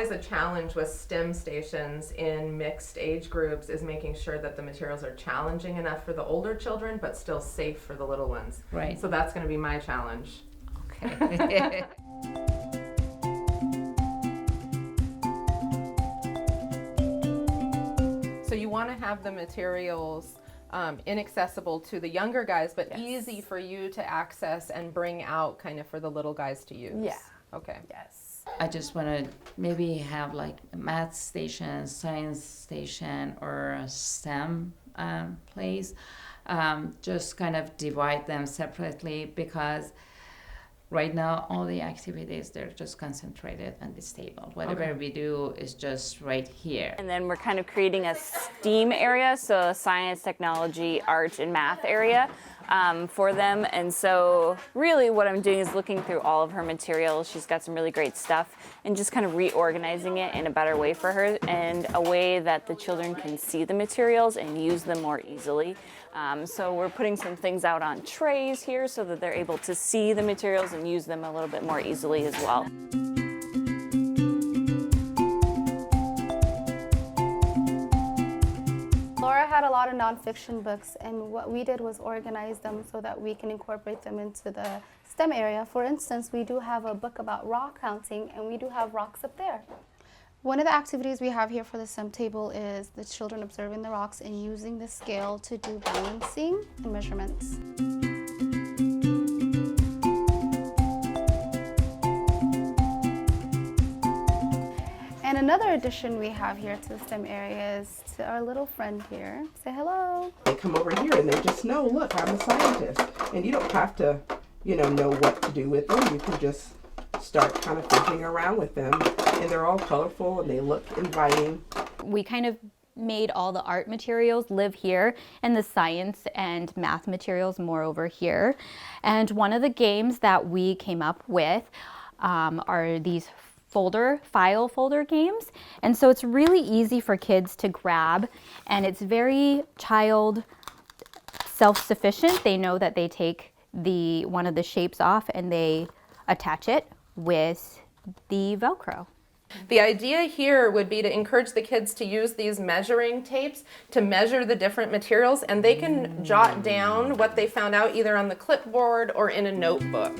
always a challenge with STEM stations in mixed age groups is making sure that the materials are challenging enough for the older children, but still safe for the little ones. Right. So that's going to be my challenge. Okay. So you want to have the materials inaccessible to the younger guys, but easy for you to access and bring out kind of for the little guys to use. Yeah. Okay. Yes. I just want to maybe have like a math station, science station, or a STEM place. Just kind of divide them separately, because right now all the activities, they're just concentrated on this table. Whatever we do is just right here. And then we're kind of creating a STEAM area, so science, technology, art, and math area for them. And so really what I'm doing is looking through all of her materials. She's got some really great stuff, and just kind of reorganizing it in a better way for her, and a way that the children can see the materials and use them more easily. So we're putting some things out on trays here so that they're able to see the materials and use them a little bit more easily as well. Laura had a lot of nonfiction books, and what we did was organize them so that we can incorporate them into the STEM area. For instance, we do have a book about rock counting, and we do have rocks up there. One of the activities we have here for the STEM table is the children observing the rocks and using the scale to do balancing and measurements. And another addition we have here to the STEM area is to our little friend here. Say hello. They come over here and they just know, look, I'm a scientist. And you don't have to, know what to do with them. You can just start kind of fiddling around with them. And they're all colorful and they look inviting. We kind of made all the art materials live here and the science and math materials more over here. And one of the games that we came up with are these file folder games. And so it's really easy for kids to grab, and it's very child self-sufficient. They know that they take one of the shapes off and they attach it with the Velcro. The idea here would be to encourage the kids to use these measuring tapes to measure the different materials, and they can jot down what they found out either on the clipboard or in a notebook.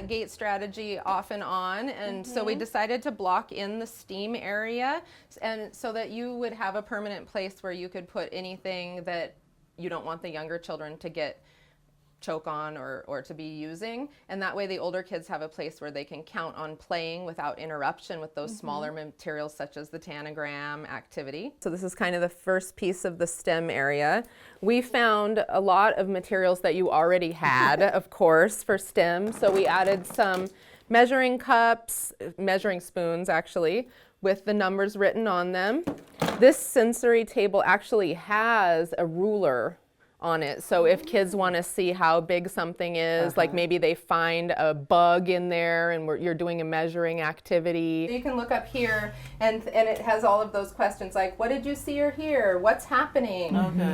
Gate strategy off and on, and so we decided to block in the STEAM area, and so that you would have a permanent place where you could put anything that you don't want the younger children to choke on or to be using, and that way the older kids have a place where they can count on playing without interruption with those smaller materials such as the tanagram activity. So this is kind of the first piece of the STEM area. We found a lot of materials that you already had, of course, for STEM. So we added some measuring cups, measuring spoons actually, with the numbers written on them. This sensory table actually has a ruler on it. So if kids want to see how big something is, like maybe they find a bug in there and you're doing a measuring activity. You can look up here and it has all of those questions like, what did you see or hear? What's happening?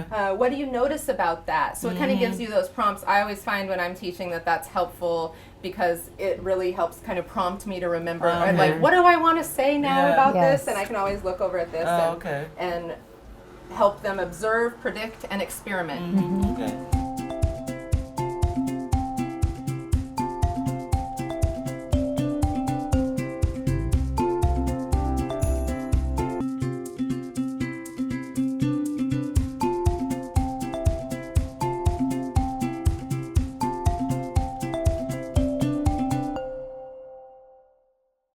What do you notice about that? So it kind of gives you those prompts. I always find when I'm teaching that's helpful, because it really helps kind of prompt me to remember, like, what do I want to say now about this? And I can always look over at this and help them observe, predict, and experiment. Okay.